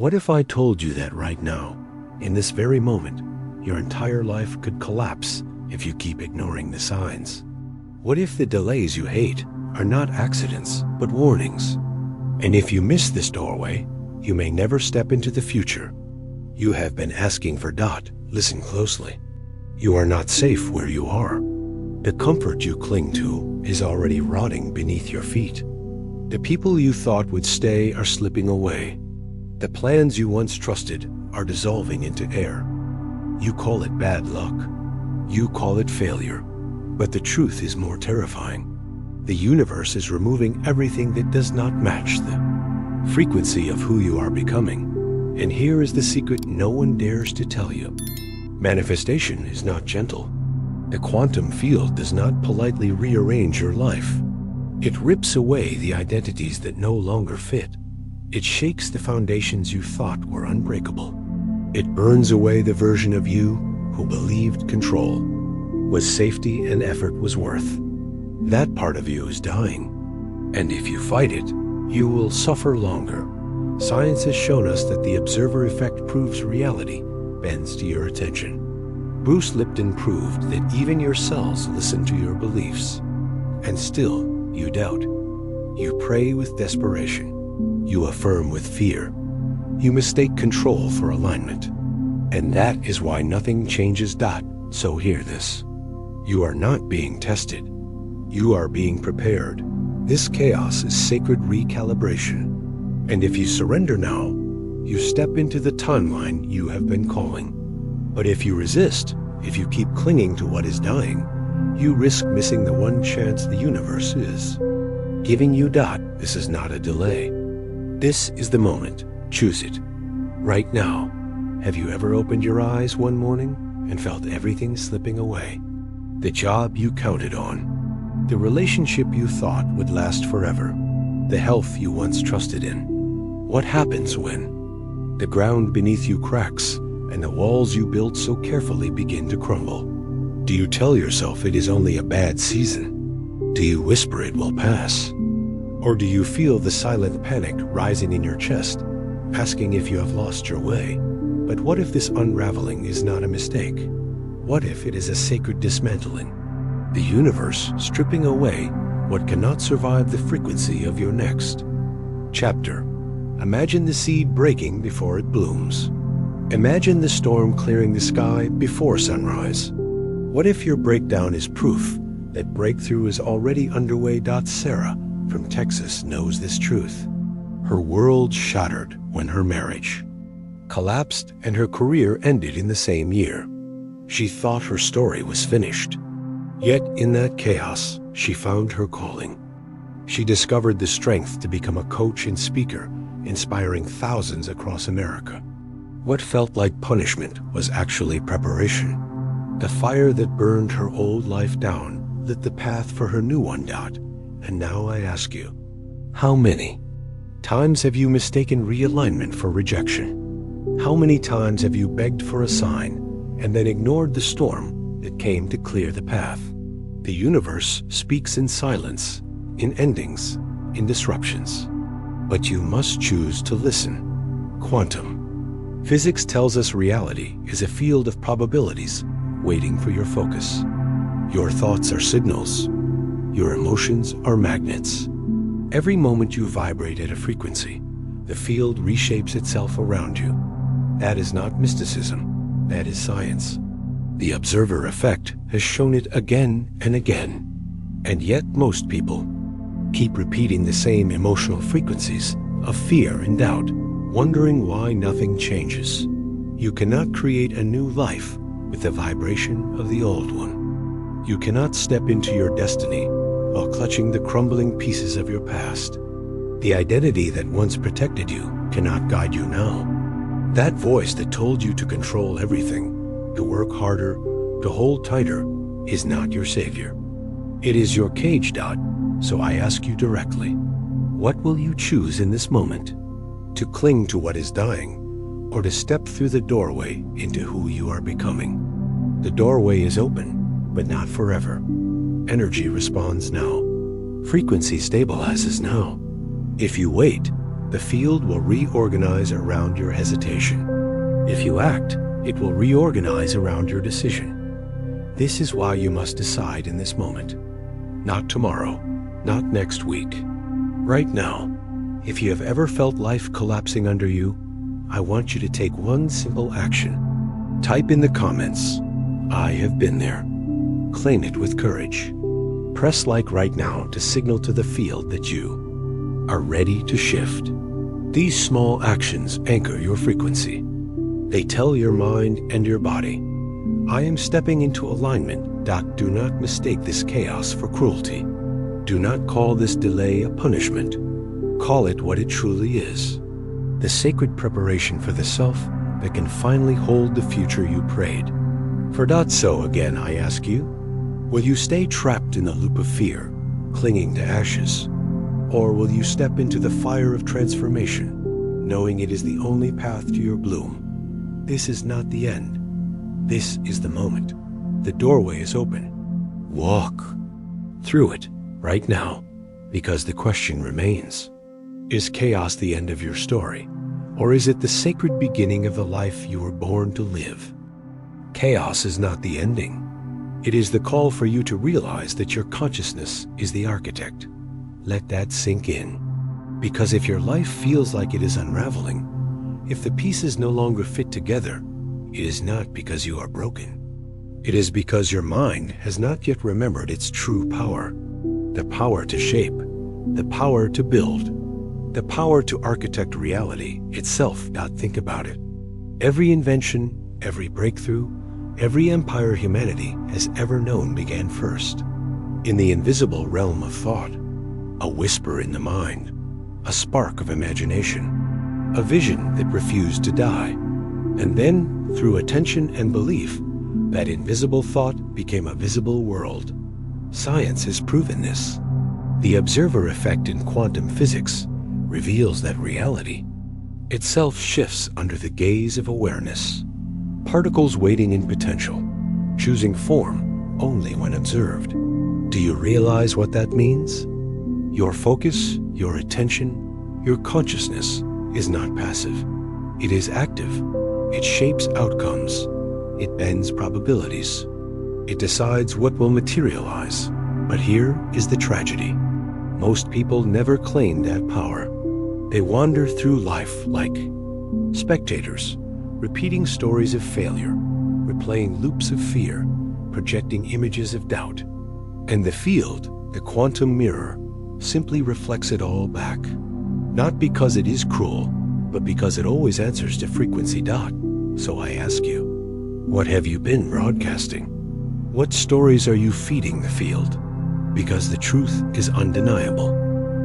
What if I told you that right now, in this very moment, your entire life could collapse if you keep ignoring the signs? What if the delays you hate are not accidents, but warnings? And if you miss this doorway, you may never step into the future. You have been asking for dot. Listen closely. You are not safe where you are. The comfort you cling to is already rotting beneath your feet. The people you thought would stay are slipping away. The plans you once trusted are dissolving into air. You call it bad luck. You call it failure. But the truth is more terrifying. The universe is removing everything that does not match the frequency of who you are becoming. And here is the secret no one dares to tell you. Manifestation is not gentle. The quantum field does not politely rearrange your life. It rips away the identities that no longer fit. It shakes the foundations you thought were unbreakable. It burns away the version of you who believed control was safety and effort was worth. That part of you is dying. And if you fight it, you will suffer longer. Science has shown us that the observer effect proves reality bends to your attention. Bruce Lipton proved that even your cells listen to your beliefs. And still, you doubt. You pray with desperation. You affirm with fear. You mistake control for alignment. And that is why nothing changes. So hear this. You are not being tested. You are being prepared. This chaos is sacred recalibration. And if you surrender now, you step into the timeline you have been calling. But if you resist, if you keep clinging to what is dying, you risk missing the one chance the universe is giving you. This is not a delay. This is the moment. Choose it. Right now. Have you ever opened your eyes one morning and felt everything slipping away? The job you counted on. The relationship you thought would last forever. The health you once trusted in. What happens when the ground beneath you cracks and the walls you built so carefully begin to crumble? Do you tell yourself it is only a bad season? Do you whisper it will pass? Or do you feel the silent panic rising in your chest, asking if you have lost your way? But what if this unraveling is not a mistake? What if it is a sacred dismantling? The universe stripping away what cannot survive the frequency of your next chapter. Imagine the seed breaking before it blooms. Imagine the storm clearing the sky before sunrise. What if your breakdown is proof that breakthrough is already underway? Sarah from Texas knows this truth. Her world shattered when her marriage collapsed and her career ended in the same year. She thought her story was finished. Yet in that chaos, she found her calling. She discovered the strength to become a coach and speaker, inspiring thousands across America. What felt like punishment was actually preparation. The fire that burned her old life down lit the path for her new one. And now I ask you, how many times have you mistaken realignment for rejection? How many times have you begged for a sign and then ignored the storm that came to clear the path? The universe speaks in silence, in endings, in disruptions. But you must choose to listen. Quantum physics tells us reality is a field of probabilities waiting for your focus. Your thoughts are signals. Your emotions are magnets. Every moment you vibrate at a frequency, the field reshapes itself around you. That is not mysticism. That is science. The observer effect has shown it again and again. And yet most people keep repeating the same emotional frequencies of fear and doubt, wondering why nothing changes. You cannot create a new life with the vibration of the old one. You cannot step into your destiny while clutching the crumbling pieces of your past. The identity that once protected you cannot guide you now. That voice that told you to control everything, to work harder, to hold tighter, is not your savior. It is your cage. So I ask you directly, what will you choose in this moment? To cling to what is dying, or to step through the doorway into who you are becoming? The doorway is open, but not forever. Energy responds now. Frequency stabilizes now. If you wait, the field will reorganize around your hesitation. If you act, it will reorganize around your decision. This is why you must decide in this moment. Not tomorrow, not next week. Right now. If you have ever felt life collapsing under you, I want you to take one simple action. Type in the comments, "I have been there." Claim it with courage. Press like right now to signal to the field that you are ready to shift. These small actions anchor your frequency. They tell your mind and your body, "I am stepping into alignment." Do not mistake this chaos for cruelty. Do not call this delay a punishment. Call it what it truly is. The sacred preparation for the self that can finally hold the future you prayed. For so again, I ask you, will you stay trapped in the loop of fear, clinging to ashes? Or will you step into the fire of transformation, knowing it is the only path to your bloom? This is not the end. This is the moment. The doorway is open. Walk through it right now, because the question remains. Is chaos the end of your story, or is it the sacred beginning of the life you were born to live? Chaos is not the ending. It is the call for you to realize that your consciousness is the architect. Let that sink in. Because if your life feels like it is unraveling, if the pieces no longer fit together, it is not because you are broken. It is because your mind has not yet remembered its true power. The power to shape, the power to build, the power to architect reality itself. Think about it. Every invention, every breakthrough, every empire humanity has ever known began first in the invisible realm of thought, a whisper in the mind, a spark of imagination, a vision that refused to die. And then, through attention and belief, that invisible thought became a visible world. Science has proven this. The observer effect in quantum physics reveals that reality itself shifts under the gaze of awareness. Particles waiting in potential, choosing form only when observed. Do you realize what that means? Your focus, your attention, your consciousness is not passive. It is active. It shapes outcomes. It bends probabilities. It decides what will materialize. But here is the tragedy. Most people never claim that power. They wander through life like spectators, repeating stories of failure, replaying loops of fear, projecting images of doubt. And the field, the quantum mirror, simply reflects it all back. Not because it is cruel, but because it always answers to frequency. So I ask you, what have you been broadcasting? What stories are you feeding the field? Because the truth is undeniable.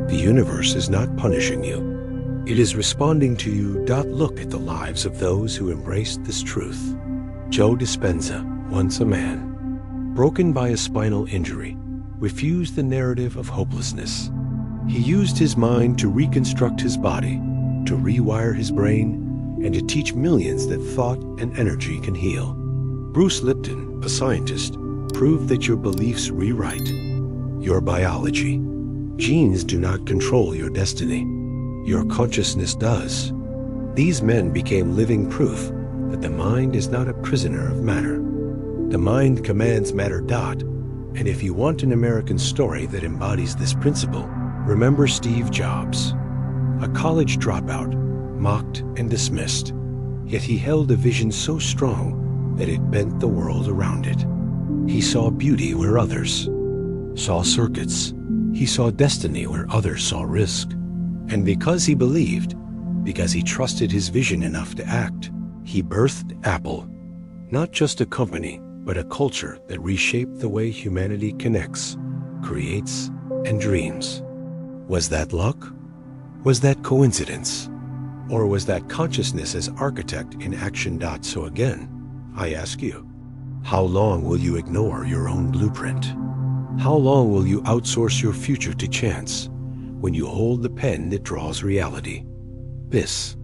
The universe is not punishing you. It is responding to you. Look at the lives of those who embraced this truth. Joe Dispenza, once a man, broken by a spinal injury, refused the narrative of hopelessness. He used his mind to reconstruct his body, to rewire his brain, and to teach millions that thought and energy can heal. Bruce Lipton, a scientist, proved that your beliefs rewrite your biology. Genes do not control your destiny. Your consciousness does. These men became living proof that the mind is not a prisoner of matter. The mind commands matter. And if you want an American story that embodies this principle, remember Steve Jobs. A college dropout, mocked and dismissed, yet he held a vision so strong that it bent the world around it. He saw beauty where others saw circuits. He saw destiny where others saw risk. And because he believed, because he trusted his vision enough to act, he birthed Apple. Not just a company, but a culture that reshaped the way humanity connects, creates, and dreams. Was that luck? Was that coincidence? Or was that consciousness as architect in action? So again, I ask you, how long will you ignore your own blueprint? How long will you outsource your future to chance when you hold the pen that draws reality? This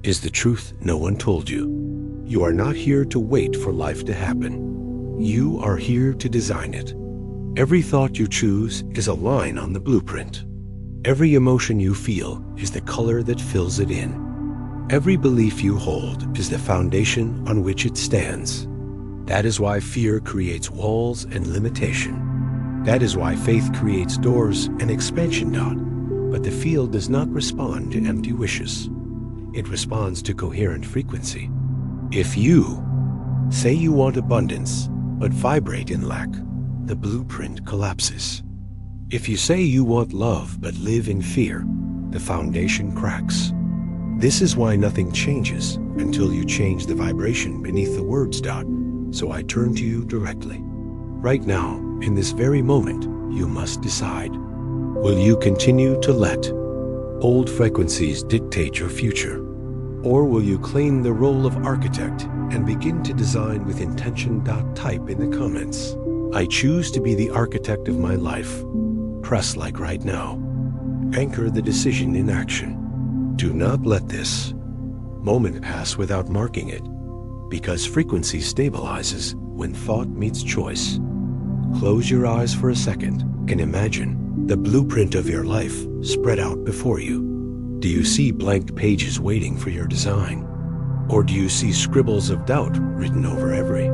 is the truth no one told you. You are not here to wait for life to happen. You are here to design it. Every thought you choose is a line on the blueprint. Every emotion you feel is the color that fills it in. Every belief you hold is the foundation on which it stands. That is why fear creates walls and limitation. That is why faith creates doors and expansion. But the field does not respond to empty wishes. It responds to coherent frequency. If you say you want abundance, but vibrate in lack, the blueprint collapses. If you say you want love, but live in fear, the foundation cracks. This is why nothing changes until you change the vibration beneath the words. So I turn to you directly. Right now, in this very moment, you must decide. Will you continue to let old frequencies dictate your future? Or will you claim the role of architect and begin to design with intention? Type in the comments, I choose to be the architect of my life. Press like right now. Anchor the decision in action. Do not let this moment pass without marking it, because frequency stabilizes when thought meets choice. Close your eyes for a second and imagine the blueprint of your life spread out before you. Do you see blank pages waiting for your design? Or do you see scribbles of doubt written over every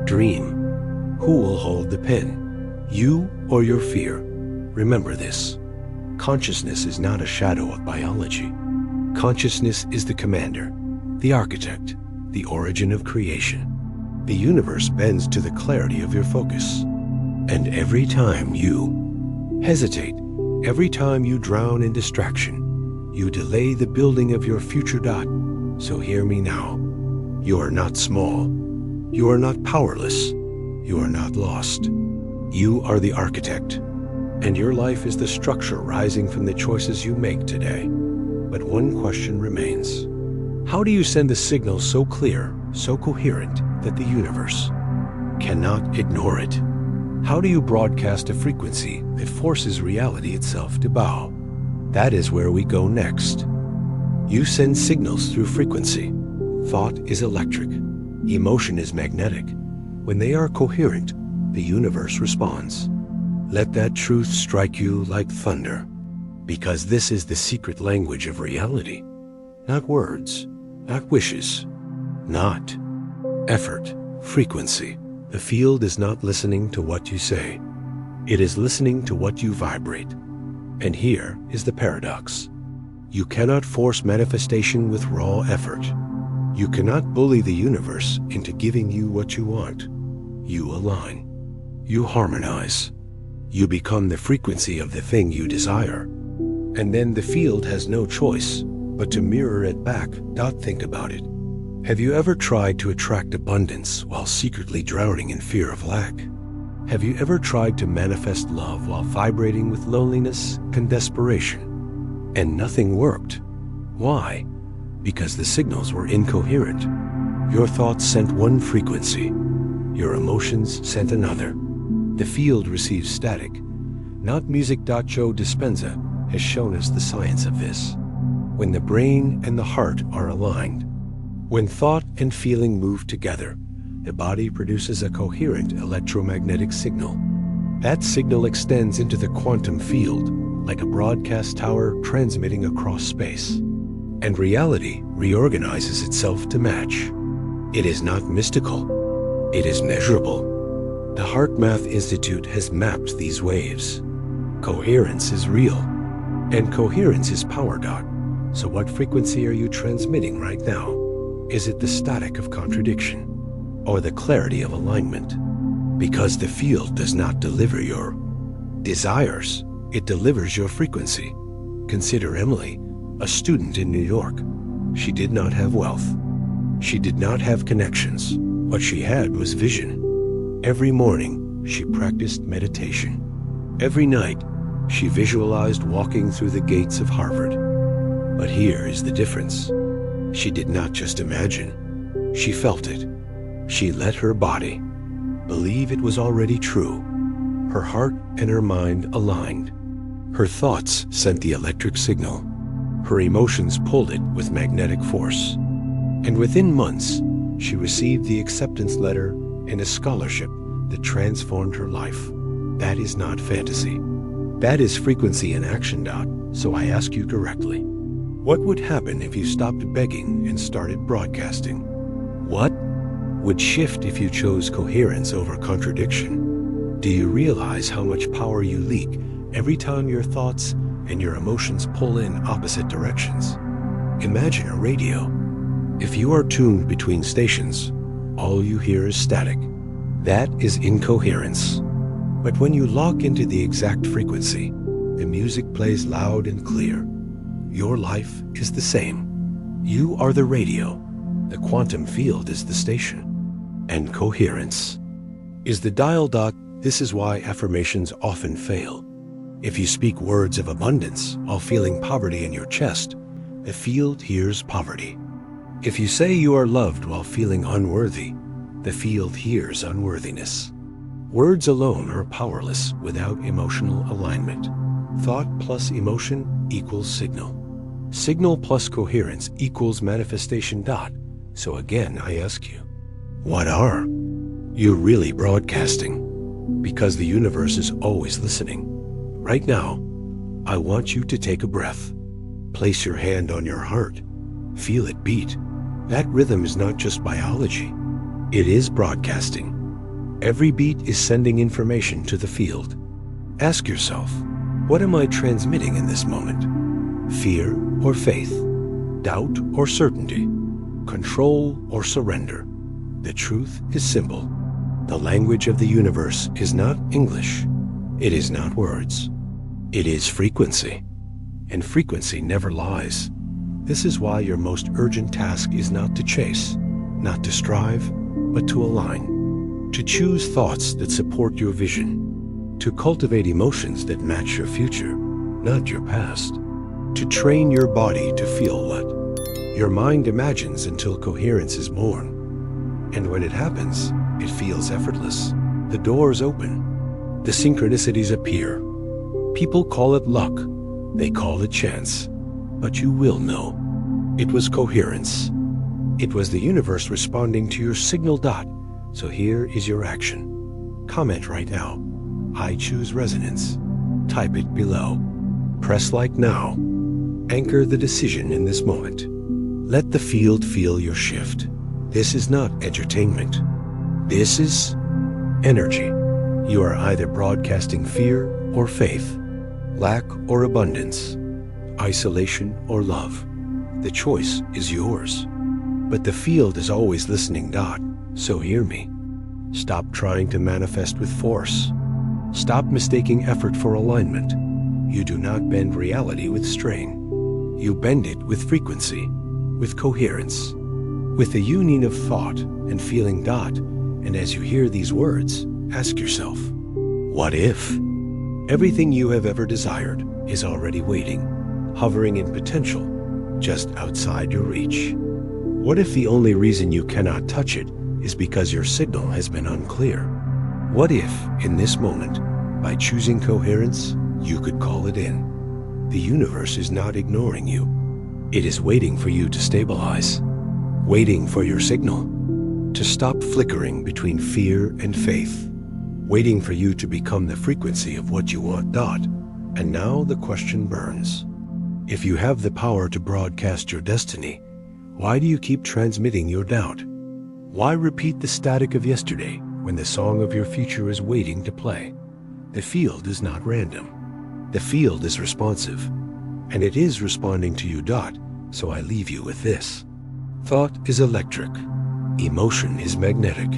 dream? Who will hold the pen? You or your fear? Remember this. Consciousness is not a shadow of biology. Consciousness is the commander, the architect, the origin of creation. The universe bends to the clarity of your focus. And every time you hesitate, every time you drown in distraction, you delay the building of your future. So hear me now. You are not small. You are not powerless. You are not lost. You are the architect. And your life is the structure rising from the choices you make today. But one question remains. How do you send a signal so clear, so coherent, that the universe cannot ignore it? How do you broadcast a frequency that forces reality itself to bow? That is where we go next. You send signals through frequency. Thought is electric. Emotion is magnetic. When they are coherent, the universe responds. Let that truth strike you like thunder, because this is the secret language of reality. Not words, not wishes, not effort, frequency. The field is not listening to what you say. It is listening to what you vibrate. And here is the paradox. You cannot force manifestation with raw effort. You cannot bully the universe into giving you what you want. You align. You harmonize. You become the frequency of the thing you desire. And then the field has no choice but to mirror it back. Think about it. Have you ever tried to attract abundance while secretly drowning in fear of lack? Have you ever tried to manifest love while vibrating with loneliness and desperation? And nothing worked. Why? Because the signals were incoherent. Your thoughts sent one frequency. Your emotions sent another. The field receives static. Not music. Joe Dispenza has shown us the science of this. When the brain and the heart are aligned, when thought and feeling move together, the body produces a coherent electromagnetic signal. That signal extends into the quantum field like a broadcast tower transmitting across space. And reality reorganizes itself to match. It is not mystical. It is measurable. The HeartMath Institute has mapped these waves. Coherence is real, and coherence is power. So what frequency are you transmitting right now? Is it the static of contradiction or the clarity of alignment? Because the field does not deliver your desires, it delivers your frequency. Consider Emily, a student in New York. She did not have wealth. She did not have connections. What she had was vision. Every morning, she practiced meditation. Every night, she visualized walking through the gates of Harvard. But here is the difference. She did not just imagine. She felt it. She let her body believe it was already true. Her heart and her mind aligned. Her thoughts sent the electric signal. Her emotions pulled it with magnetic force. And within months, she received the acceptance letter and a scholarship that transformed her life. That is not fantasy. That is frequency in action. So I ask you directly, what would happen if you stopped begging and started broadcasting? What would shift if you chose coherence over contradiction? Do you realize how much power you leak every time your thoughts and your emotions pull in opposite directions? Imagine a radio. If you are tuned between stations, all you hear is static. That is incoherence. But when you lock into the exact frequency, the music plays loud and clear. Your life is the same. You are the radio. The quantum field is the station. And coherence is the dial dot. This is why affirmations often fail. If you speak words of abundance while feeling poverty in your chest, the field hears poverty. If you say you are loved while feeling unworthy, the field hears unworthiness. Words alone are powerless without emotional alignment. Thought plus emotion equals signal. Signal plus coherence equals manifestation dot. So again, I ask you, what are you really broadcasting? Because the universe is always listening. Right now, I want you to take a breath. Place your hand on your heart. Feel it beat. That rhythm is not just biology. It is broadcasting. Every beat is sending information to the field. Ask yourself, what am I transmitting in this moment? Fear or faith? Doubt or certainty? Control or surrender? The truth is simple. The language of the universe is not English. It is not words. It is frequency. And frequency never lies. This is why your most urgent task is not to chase, not to strive, but to align. To choose thoughts that support your vision. To cultivate emotions that match your future, not your past. To train your body to feel what your mind imagines until coherence is born. And when it happens, it feels effortless. The doors open. The synchronicities appear. People call it luck. They call it chance. But you will know. It was coherence. It was the universe responding to your signal dot. So here is your action. Comment right now. I choose resonance. Type it below. Press like now. Anchor the decision in this moment. Let the field feel your shift. This is not entertainment. This is energy. You are either broadcasting fear or faith, lack or abundance, isolation or love. The choice is yours. But the field is always listening dot, so hear me. Stop trying to manifest with force. Stop mistaking effort for alignment. You do not bend reality with strain. You bend it with frequency, with coherence, with the union of thought and feeling dot. And as you hear these words, ask yourself, what if? Everything you have ever desired is already waiting, hovering in potential, just outside your reach. What if the only reason you cannot touch it is because your signal has been unclear? What if, in this moment, by choosing coherence, you could call it in? The universe is not ignoring you. It is waiting for you to stabilize, waiting for your signal, to stop flickering between fear and faith, waiting for you to become the frequency of what you want dot. And now the question burns. If you have the power to broadcast your destiny, why do you keep transmitting your doubt? Why repeat the static of yesterday when the song of your future is waiting to play? The field is not random. The field is responsive, and it is responding to you dot, so I leave you with this. Thought is electric. Emotion is magnetic.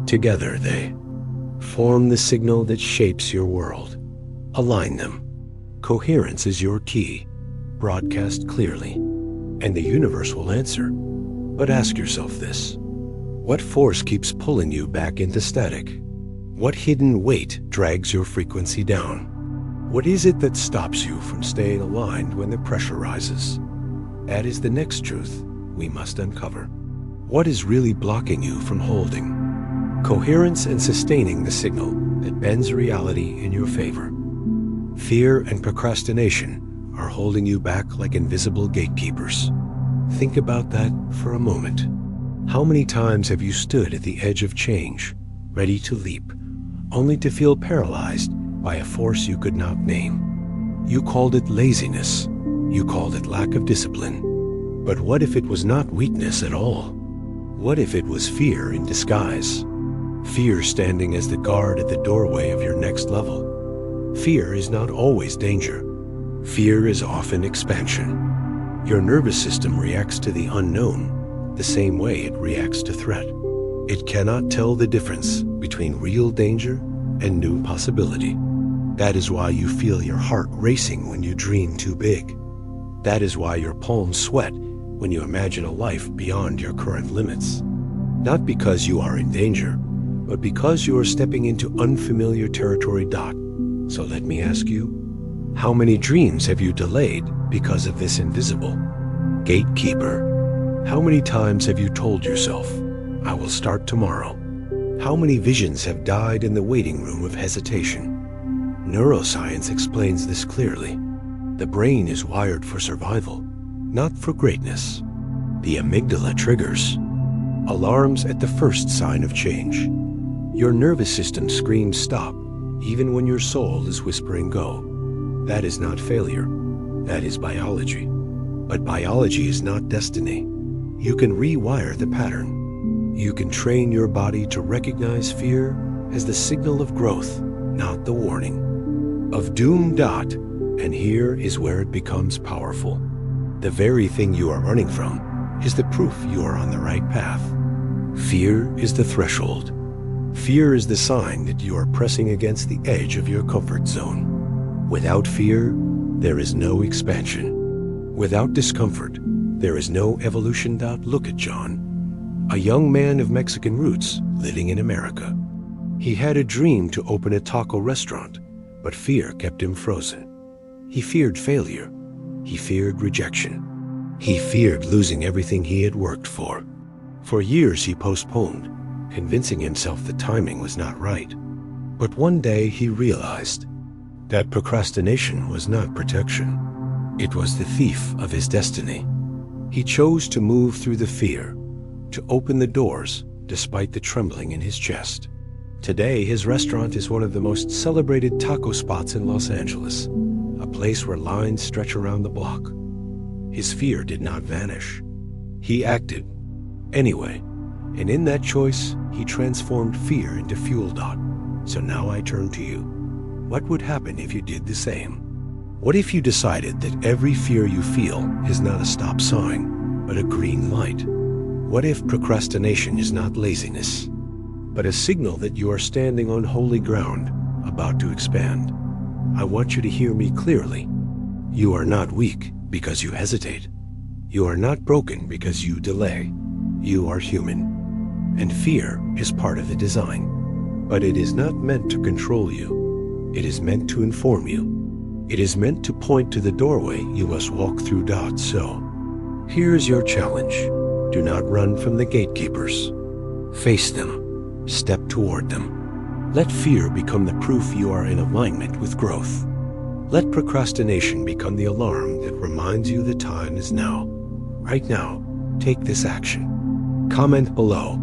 Together they form the signal that shapes your world. Align them. Coherence is your key. Broadcast clearly, and the universe will answer. But ask yourself this. What force keeps pulling you back into static? What hidden weight drags your frequency down? What is it that stops you from staying aligned when the pressure rises? That is the next truth we must uncover. What is really blocking you from holding coherence and sustaining the signal that bends reality in your favor? Fear and procrastination are holding you back like invisible gatekeepers. Think about that for a moment. How many times have you stood at the edge of change, ready to leap, only to feel paralyzed by a force you could not name? You called it laziness. You called it lack of discipline. But what if it was not weakness at all? What if it was fear in disguise? Fear standing as the guard at the doorway of your next level. Fear is not always danger. Fear is often expansion. Your nervous system reacts to the unknown the same way it reacts to threat. It cannot tell the difference between real danger and new possibility. That is why you feel your heart racing when you dream too big. That is why your palms sweat when you imagine a life beyond your current limits. Not because you are in danger, but because you are stepping into unfamiliar territory. So let me ask you, how many dreams have you delayed because of this invisible gatekeeper? How many times have you told yourself, I will start tomorrow? How many visions have died in the waiting room of hesitation? Neuroscience explains this clearly. The brain is wired for survival, not for greatness. The amygdala triggers alarms at the first sign of change. Your nervous system screams stop, even when your soul is whispering go. That is not failure. That is biology. But biology is not destiny. You can rewire the pattern. You can train your body to recognize fear as the signal of growth, not the warning of doom. And here is where it becomes powerful. The very thing you are running from is the proof you are on the right path. Fear is the threshold. Fear is the sign that you are pressing against the edge of your comfort zone. Without fear, there is no expansion. Without discomfort, there is no evolution. Look at John, a young man of Mexican roots living in America. He had a dream to open a taco restaurant, but fear kept him frozen. He feared failure. He feared rejection. He feared losing everything he had worked for. For years he postponed, convincing himself the timing was not right. But one day he realized that procrastination was not protection. It was the thief of his destiny. He chose to move through the fear, to open the doors despite the trembling in his chest. Today, his restaurant is one of the most celebrated taco spots in Los Angeles, a place where lines stretch around the block. His fear did not vanish. He acted anyway, and in that choice, he transformed fear into fuel. So now I turn to you. What would happen if you did the same? What if you decided that every fear you feel is not a stop sign, but a green light? What if procrastination is not laziness, but a signal that you are standing on holy ground, about to expand? I want you to hear me clearly. You are not weak because you hesitate. You are not broken because you delay. You are human. And fear is part of the design. But it is not meant to control you. It is meant to inform you. It is meant to point to the doorway you must walk through. So, here's your challenge. Do not run from the gatekeepers. Face them. Step toward them. Let fear become the proof you are in alignment with growth. Let procrastination become the alarm that reminds you the time is now. Right now, take this action. Comment below.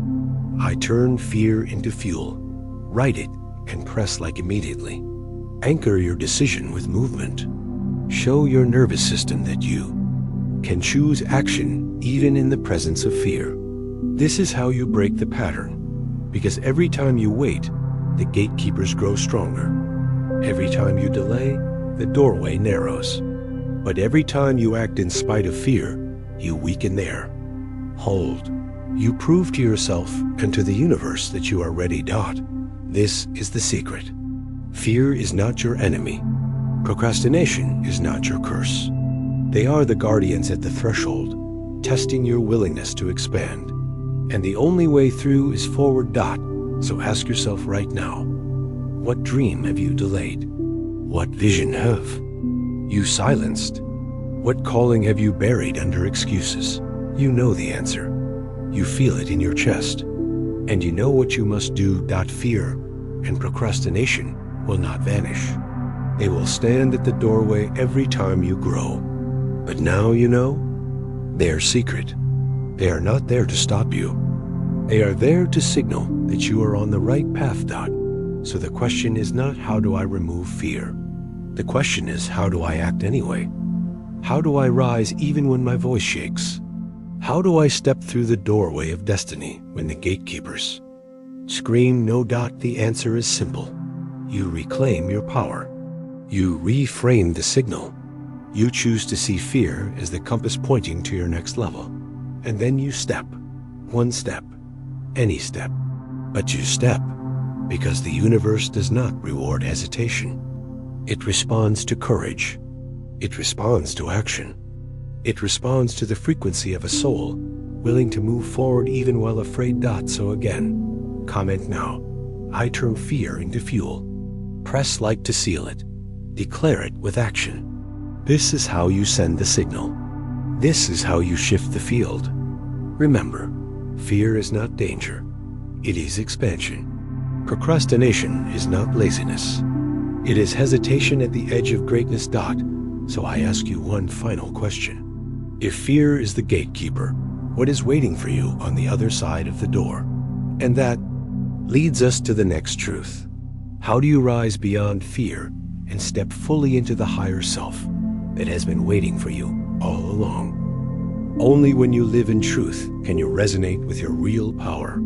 I turn fear into fuel. Write it and press like immediately. Anchor your decision with movement. Show your nervous system that you can choose action even in the presence of fear. This is how you break the pattern, because every time you wait, the gatekeepers grow stronger. Every time you delay, the doorway narrows. But every time you act in spite of fear, you weaken there. Hold. You prove to yourself and to the universe that you are ready. This is the secret. Fear is not your enemy. Procrastination is not your curse. They are the guardians at the threshold, testing your willingness to expand. And the only way through is forward. So ask yourself right now, what dream have you delayed? What vision have you silenced? What calling have you buried under excuses? You know the answer. You feel it in your chest. And you know what you must do. Fear and procrastination will not vanish. They will stand at the doorway every time you grow. But now you know, they are secret. They are not there to stop you. They are there to signal that you are on the right path. So the question is not how do I remove fear, The question is, how do I act anyway? How do I rise even when my voice shakes? How do I step through the doorway of destiny when the gatekeepers scream? No. The answer is simple. You reclaim your power. You reframe the signal. You choose to see fear as the compass pointing to your next level. And then you step. One step. Any step. But you step because the universe does not reward hesitation. It responds to courage. It responds to action. It responds to the frequency of a soul willing to move forward even while afraid. So again, comment now. I turn fear into fuel. Press like to seal it. Declare it with action. This is how you send the signal. This is how you shift the field. Remember, fear is not danger. It is expansion. Procrastination is not laziness. It is hesitation at the edge of greatness. So I ask you one final question. If fear is the gatekeeper, what is waiting for you on the other side of the door? And that leads us to the next truth. How do you rise beyond fear and step fully into the higher self that has been waiting for you all along? Only when you live in truth can you resonate with your real power.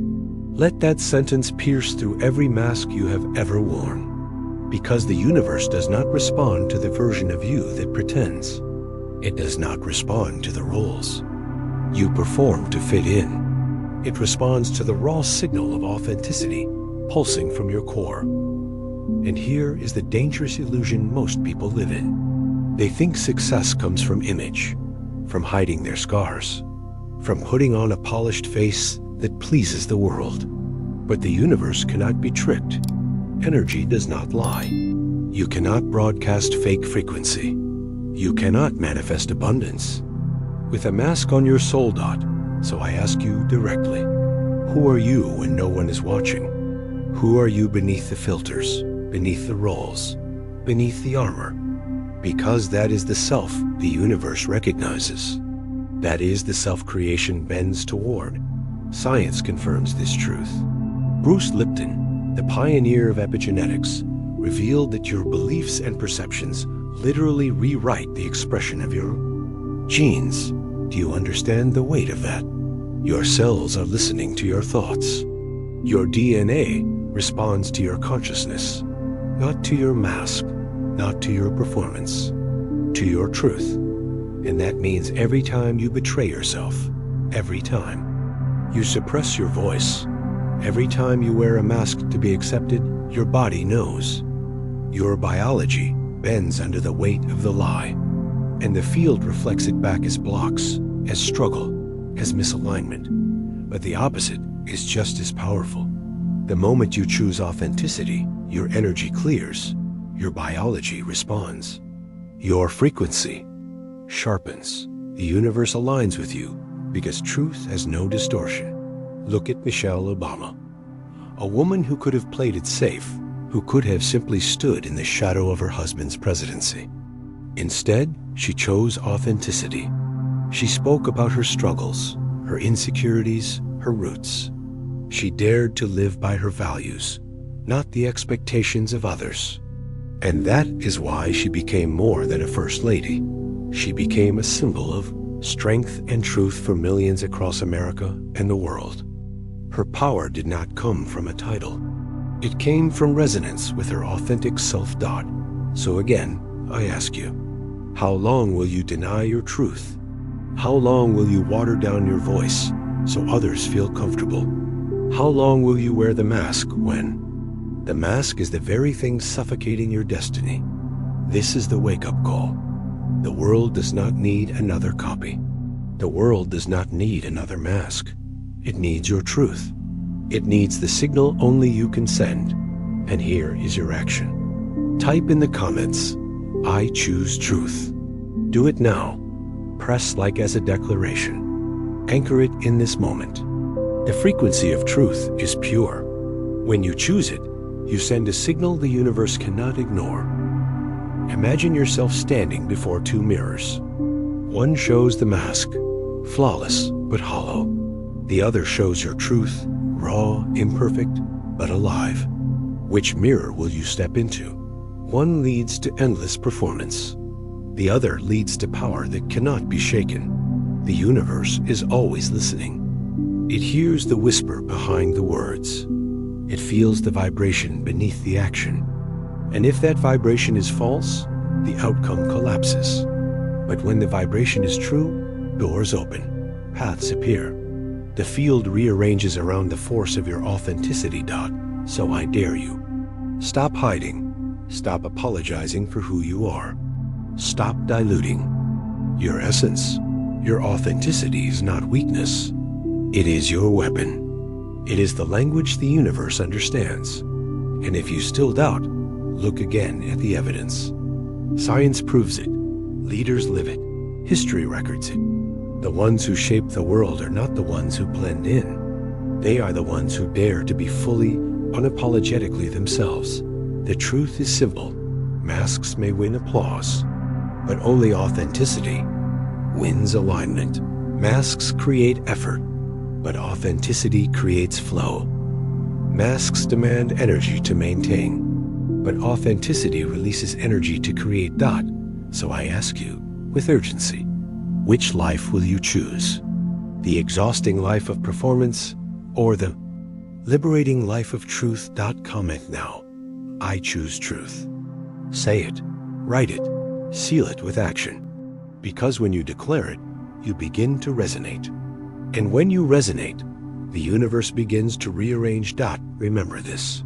Let that sentence pierce through every mask you have ever worn. Because the universe does not respond to the version of you that pretends. It does not respond to the roles you perform to fit in. It responds to the raw signal of authenticity pulsing from your core. And here is the dangerous illusion most people live in. They think success comes from image, from hiding their scars, from putting on a polished face that pleases the world. But the universe cannot be tricked. Energy does not lie. You cannot broadcast fake frequency. You cannot manifest abundance with a mask on your soul. So I ask you directly, who are you when no one is watching? Who are you beneath the filters, beneath the roles, beneath the armor? Because that is the self the universe recognizes. That is the self creation bends toward. Science confirms this truth. Bruce Lipton, the pioneer of epigenetics, revealed that your beliefs and perceptions literally rewrite the expression of your genes. Do you understand the weight of that? Your cells are listening to your thoughts. Your DNA responds to your consciousness, not to your mask, not to your performance, to your truth. And that means every time you betray yourself, every time you suppress your voice, every time you wear a mask to be accepted, your body knows. Your biology bends under the weight of the lie, and the field reflects it back as blocks, as struggle, as misalignment. But the opposite is just as powerful. The moment you choose authenticity, your energy clears, your biology responds. Your frequency sharpens. The universe aligns with you because truth has no distortion. Look at Michelle Obama, a woman who could have played it safe, who could have simply stood in the shadow of her husband's presidency. Instead, she chose authenticity. She spoke about her struggles, her insecurities, her roots. She dared to live by her values, not the expectations of others. And that is why she became more than a first lady. She became a symbol of strength and truth for millions across America and the world. Her power did not come from a title. It came from resonance with her authentic self. So again, I ask you, how long will you deny your truth? How long will you water down your voice so others feel comfortable? How long will you wear the mask when the mask is the very thing suffocating your destiny? This is the wake-up call. The world does not need another copy. The world does not need another mask. It needs your truth. It needs the signal only you can send. And here is your action. Type in the comments, I choose truth. Do it now. Press like as a declaration. Anchor it in this moment. The frequency of truth is pure. When you choose it, you send a signal the universe cannot ignore. Imagine yourself standing before two mirrors. One shows the mask, flawless but hollow. The other shows your truth, raw, imperfect, but alive. Which mirror will you step into? One leads to endless performance. The other leads to power that cannot be shaken. The universe is always listening. It hears the whisper behind the words. It feels the vibration beneath the action. And if that vibration is false, the outcome collapses. But when the vibration is true, doors open, paths appear. The field rearranges around the force of your authenticity. So I dare you. Stop hiding. Stop apologizing for who you are. Stop diluting. Your essence, your authenticity is not weakness. It is your weapon. It is the language the universe understands. And if you still doubt, look again at the evidence. Science proves it. Leaders live it. History records it. The ones who shape the world are not the ones who blend in. They are the ones who dare to be fully, unapologetically themselves. The truth is simple. Masks may win applause, but only authenticity wins alignment. Masks create effort, but authenticity creates flow. Masks demand energy to maintain, but authenticity releases energy to create. So I ask you, with urgency, which life will you choose? The exhausting life of performance or the liberating life of truth? Comment now. I choose truth. Say it, write it, seal it with action. Because when you declare it, you begin to resonate. And when you resonate, the universe begins to rearrange. Remember this.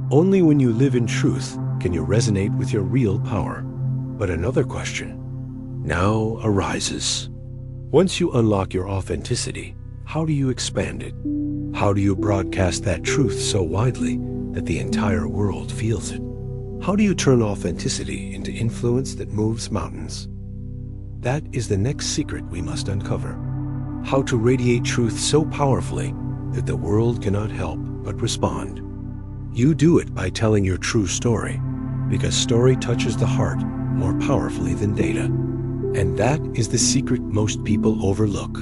Only when you live in truth can you resonate with your real power. But another question now arises. Once you unlock your authenticity, how do you expand it? How do you broadcast that truth so widely that the entire world feels it? How do you turn authenticity into influence that moves mountains? That is the next secret we must uncover. How to radiate truth so powerfully that the world cannot help but respond. You do it by telling your true story, because story touches the heart more powerfully than data. And that is the secret most people overlook.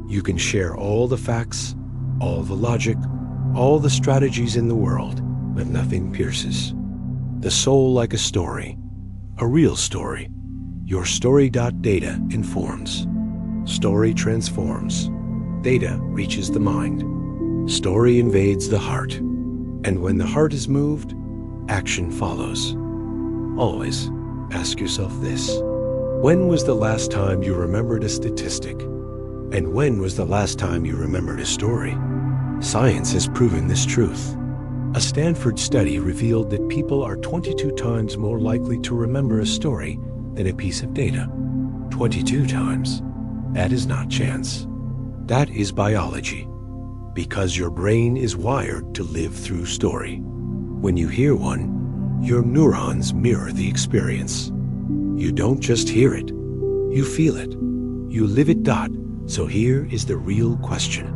You can share all the facts, all the logic, all the strategies in the world, but nothing pierces the soul like a story, a real story. Your story. Data informs. Story transforms. Data reaches the mind. Story invades the heart. And when the heart is moved, action follows. Always ask yourself this. When was the last time you remembered a statistic? And when was the last time you remembered a story? Science has proven this truth. A Stanford study revealed that people are 22 times more likely to remember a story than a piece of data. 22 times. That is not chance. That is biology. Because your brain is wired to live through story. When you hear one, your neurons mirror the experience. You don't just hear it, you feel it. You live it. So here is the real question.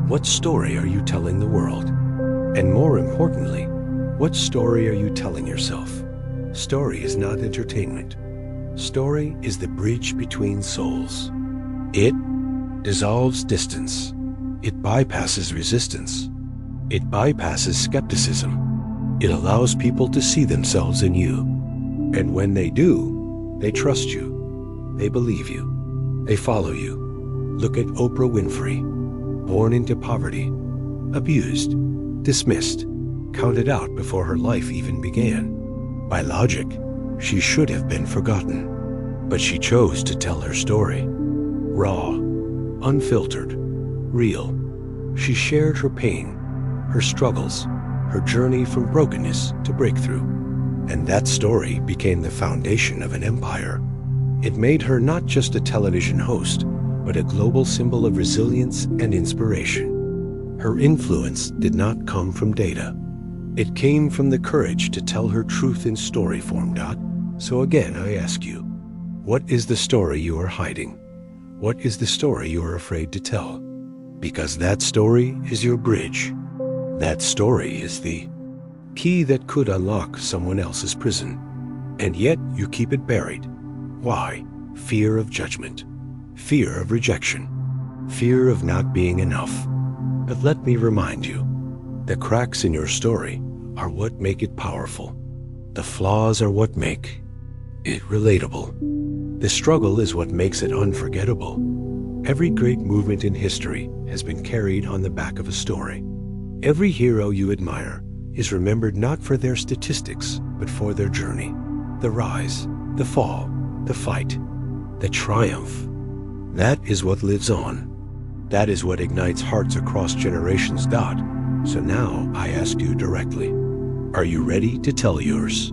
What story are you telling the world? And more importantly, what story are you telling yourself? Story is not entertainment. Story is the bridge between souls. It dissolves distance. It bypasses resistance. It bypasses skepticism. It allows people to see themselves in you. And when they do, they trust you. They believe you. They follow you. Look at Oprah Winfrey. Born into poverty. Abused. Dismissed. Counted out before her life even began. By logic, she should have been forgotten. But she chose to tell her story. Raw. Unfiltered. Real. She shared her pain, her struggles, her journey from brokenness to breakthrough. And that story became the foundation of an empire. It made her not just a television host, but a global symbol of resilience and inspiration. Her influence did not come from data. It came from the courage to tell her truth in story form. So again, I ask you, what is the story you are hiding? What is the story you are afraid to tell? Because that story is your bridge. That story is the key that could unlock someone else's prison. And yet you keep it buried. Why? Fear of judgment. Fear of rejection. Fear of not being enough. But let me remind you, the cracks in your story are what make it powerful. The flaws are what make it relatable. The struggle is what makes it unforgettable. Every great movement in history has been carried on the back of a story. Every hero you admire is remembered not for their statistics, but for their journey. The rise, the fall, the fight, the triumph. That is what lives on. That is what ignites hearts across generations. So now I ask you directly, are you ready to tell yours?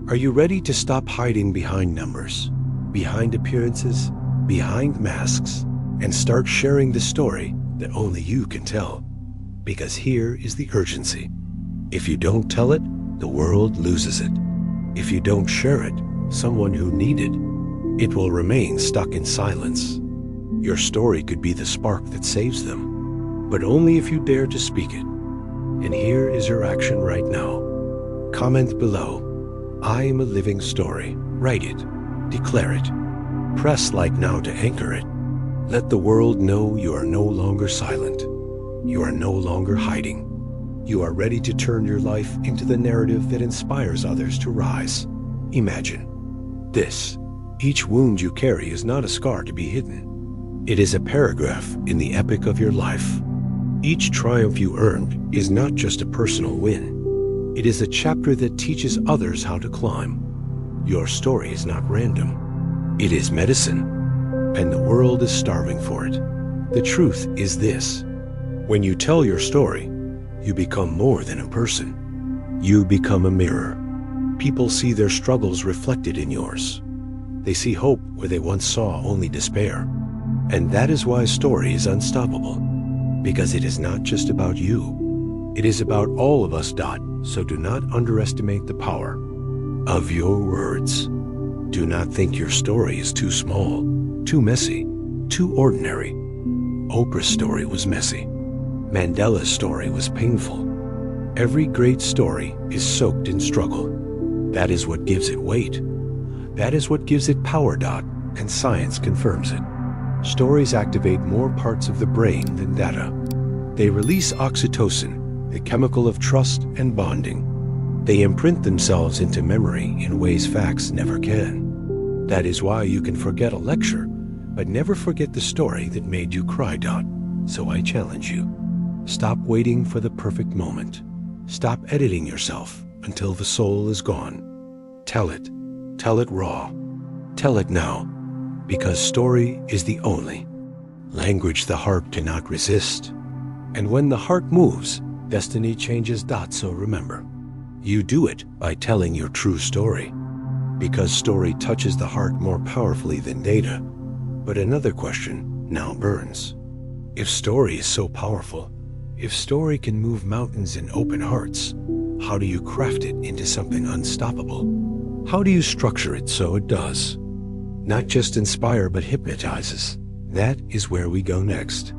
Are you ready to stop hiding behind numbers, behind appearances, behind masks, and start sharing the story that only you can tell? Because here is the urgency. If you don't tell it, the world loses it. If you don't share it, someone who needed it will remain stuck in silence. Your story could be the spark that saves them, but only if you dare to speak it. And here is your action right now. Comment below. I am a living story. Write it. Declare it. Press like now to anchor it. Let the world know you are no longer silent. You are no longer hiding. You are ready to turn your life into the narrative that inspires others to rise. Imagine this. Each wound you carry is not a scar to be hidden. It is a paragraph in the epic of your life. Each triumph you earned is not just a personal win. It is a chapter that teaches others how to climb. Your story is not random. It is medicine, and the world is starving for it. The truth is this. When you tell your story, you become more than a person. You become a mirror. People see their struggles reflected in yours. They see hope where they once saw only despair. And that is why story is unstoppable. Because it is not just about you. It is about all of us. So do not underestimate the power of your words. Do not think your story is too small, too messy, too ordinary. Oprah's story was messy. Mandela's story was painful. Every great story is soaked in struggle. That is what gives it weight. That is what gives it power. And science confirms it. Stories activate more parts of the brain than data. They release oxytocin, the chemical of trust and bonding. They imprint themselves into memory in ways facts never can. That is why you can forget a lecture, but never forget the story that made you cry. So I challenge you. Stop waiting for the perfect moment. Stop editing yourself until the soul is gone. Tell it. Tell it raw. Tell it now, because story is the only language the heart cannot resist. And when the heart moves, destiny changes. So remember, you do it by telling your true story, because story touches the heart more powerfully than data. But another question now burns. If story is so powerful, if story can move mountains and open hearts, how do you craft it into something unstoppable? How do you structure it so it does not just inspire but hypnotizes? That is where we go next.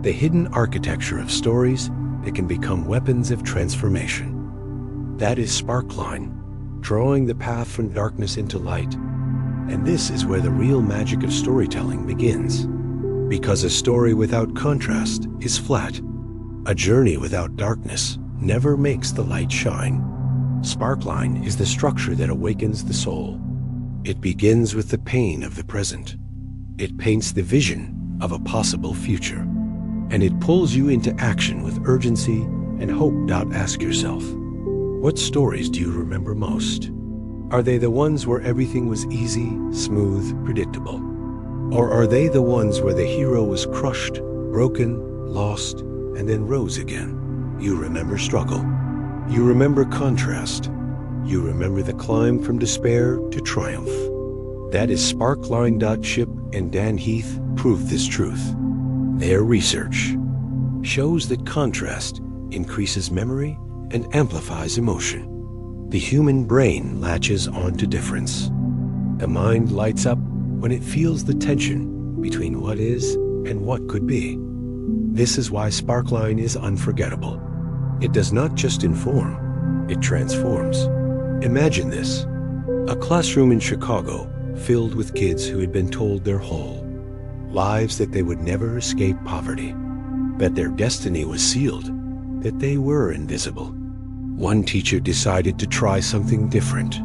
The hidden architecture of stories that can become weapons of transformation. That is Sparkline, drawing the path from darkness into light. And this is where the real magic of storytelling begins. Because a story without contrast is flat. A journey without darkness never makes the light shine. Sparkline is the structure that awakens the soul. It begins with the pain of the present. It paints the vision of a possible future. And it pulls you into action with urgency and hope. Ask yourself, what stories do you remember most? Are they the ones where everything was easy, smooth, predictable? Or are they the ones where the hero was crushed, broken, lost, and then rose again? You remember struggle. You remember contrast. You remember the climb from despair to triumph. That is Sparkline. Chip and Dan Heath prove this truth. Their research shows that contrast increases memory and amplifies emotion. The human brain latches onto difference. The mind lights up when it feels the tension between what is and what could be. This is why Sparkline is unforgettable. It does not just inform, it transforms. Imagine this: a classroom in Chicago filled with kids who had been told their whole lives that they would never escape poverty, that their destiny was sealed, that they were invisible. One teacher decided to try something different.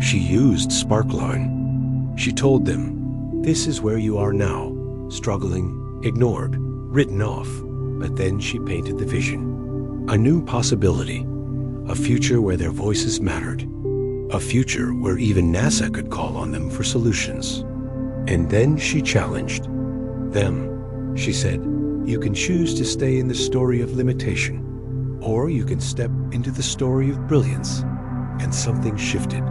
She used Sparkline. She told them, "This is where you are now, struggling, ignored, written off." But then she painted the vision. A new possibility. A future where their voices mattered. A future where even NASA could call on them for solutions. And then she challenged them. She said, "You can choose to stay in the story of limitation, or you can step into the story of brilliance." And something shifted.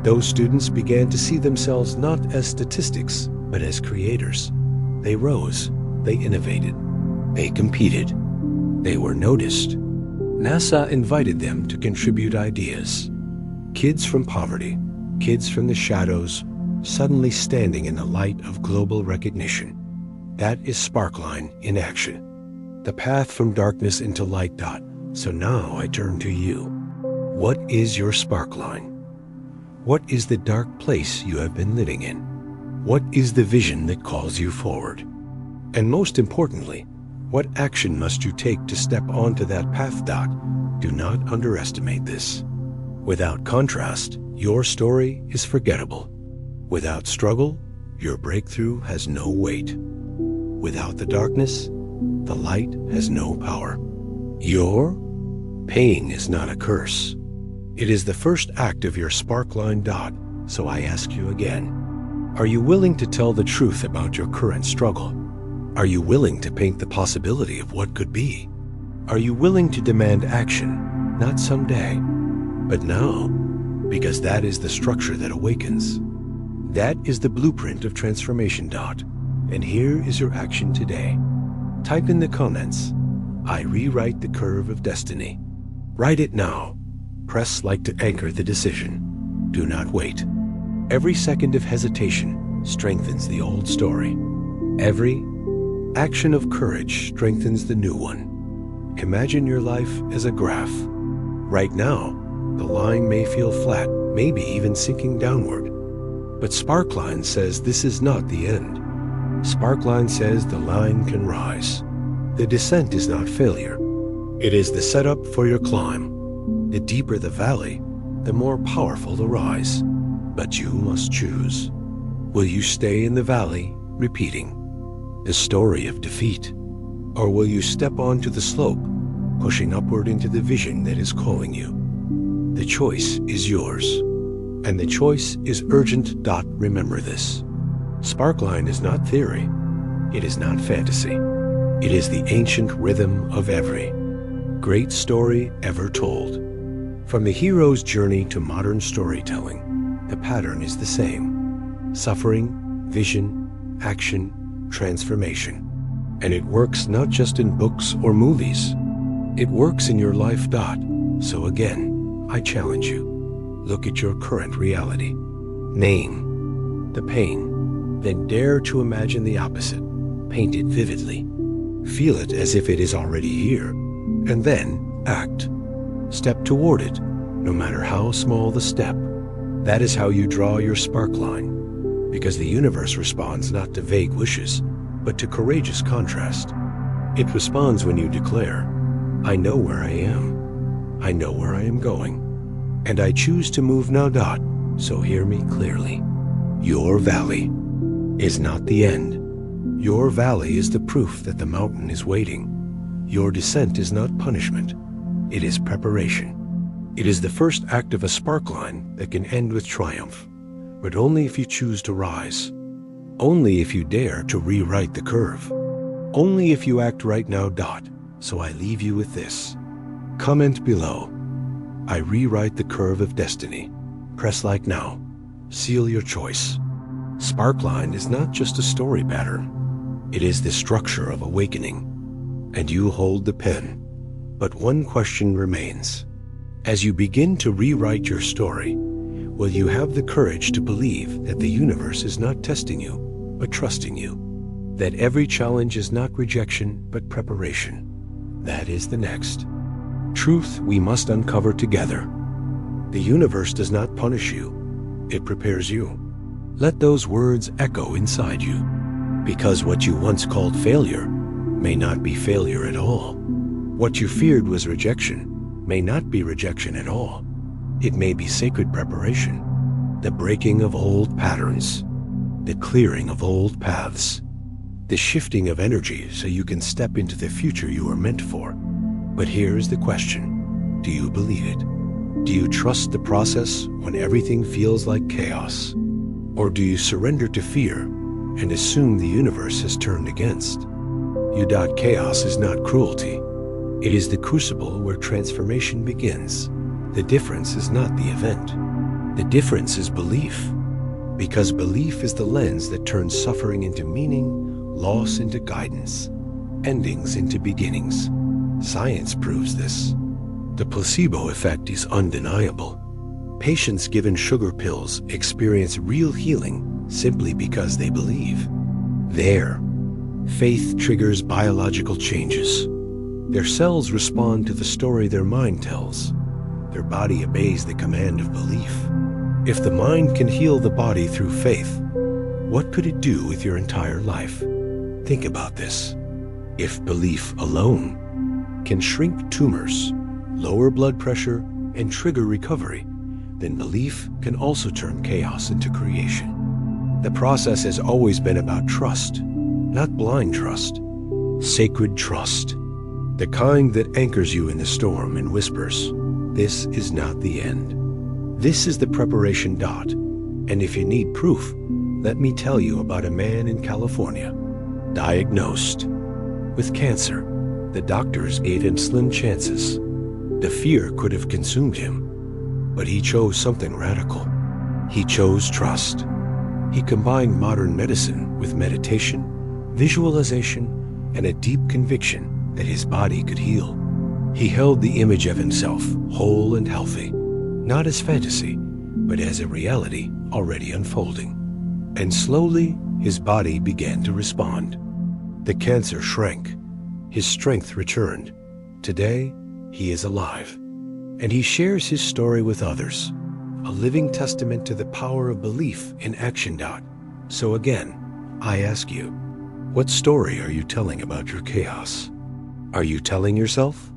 Those students began to see themselves not as statistics, but as creators. They rose, they innovated, they competed, they were noticed. NASA invited them to contribute ideas. Kids from poverty, kids from the shadows, suddenly standing in the light of global recognition. That is Sparkline in action. The path from darkness into light. So now I turn to you. What is your Sparkline? What is the dark place you have been living in? What is the vision that calls you forward? And most importantly, what action must you take to step onto that path? Do not underestimate this. Without contrast, your story is forgettable. Without struggle, your breakthrough has no weight. Without the darkness, the light has no power. Your pain is not a curse. It is the first act of your Sparkline. So I ask you again, are you willing to tell the truth about your current struggle? Are you willing to paint the possibility of what could be? Are you willing to demand action, not someday, but now? Because that is the structure that awakens. That is the blueprint of transformation. And here is your action today. Type in the comments, "I rewrite the curve of destiny." Write it now. Press like to anchor the decision. Do not wait. Every second of hesitation strengthens the old story. Every action of courage strengthens the new one. Imagine your life as a graph. Right now, the line may feel flat, maybe even sinking downward. But Sparkline says this is not the end. Sparkline says the line can rise. The descent is not failure. It is the setup for your climb. The deeper the valley, the more powerful the rise. But you must choose. Will you stay in the valley, repeating the story of defeat? Or will you step onto the slope, pushing upward into the vision that is calling you? The choice is yours. And the choice is urgent. Remember this. Sparkline is not theory. It is not fantasy. It is the ancient rhythm of every great story ever told. From the hero's journey to modern storytelling, the pattern is the same. Suffering, vision, action, transformation. And it works not just in books or movies. It works in your life. So again, I challenge you. Look at your current reality. Name the pain. Then dare to imagine the opposite. Paint it vividly. Feel it as if it is already here. And then act. Step toward it, no matter how small the step. That is how you draw your Sparkline. Because the universe responds not to vague wishes, but to courageous contrast. It responds when you declare, "I know where I am. I know where I am going. And I choose to move now. So hear me clearly. Your valley is not the end. Your valley is the proof that the mountain is waiting. Your descent is not punishment. It is preparation. It is the first act of a Sparkline that can end with triumph, but only if you choose to rise. Only if you dare to rewrite the curve. Only if you act right now. So I leave you with this. Comment below. I rewrite the curve of destiny. Press like now. Seal your choice. Sparkline is not just a story pattern. It is the structure of awakening. And you hold the pen. But one question remains. As you begin to rewrite your story, will you have the courage to believe that the universe is not testing you, but trusting you? That every challenge is not rejection, but preparation. That is the next truth we must uncover together. The universe does not punish you. It prepares you. Let those words echo inside you. Because what you once called failure may not be failure at all. What you feared was rejection may not be rejection at all. It may be sacred preparation, the breaking of old patterns, the clearing of old paths, the shifting of energy so you can step into the future you are meant for. But here is the question: do you believe it? Do you trust the process when everything feels like chaos? Or do you surrender to fear and assume the universe has turned against? Chaos is not cruelty. It is the crucible where transformation begins. The difference is not the event. The difference is belief. Because belief is the lens that turns suffering into meaning, loss into guidance, endings into beginnings. Science proves this. The placebo effect is undeniable. Patients given sugar pills experience real healing simply because they believe. There, faith triggers biological changes. Their cells respond to the story their mind tells. Their body obeys the command of belief. If the mind can heal the body through faith, what could it do with your entire life? Think about this. If belief alone can shrink tumors, lower blood pressure, and trigger recovery, then belief can also turn chaos into creation. The process has always been about trust, not blind trust, sacred trust, the kind that anchors you in the storm and whispers, "This is not the end." This is the preparation dot, and if you need proof, let me tell you about a man in California, diagnosed with cancer. The doctors gave him slim chances. The fear could have consumed him, but he chose something radical. He chose trust. He combined modern medicine with meditation, visualization, and a deep conviction that his body could heal. He held the image of himself whole and healthy, not as fantasy, but as a reality already unfolding. And slowly, his body began to respond. The cancer shrank. His strength returned. Today, he is alive. And he shares his story with others, a living testament to the power of belief in action. So again, I ask you, what story are you telling about your chaos? Are you telling yourself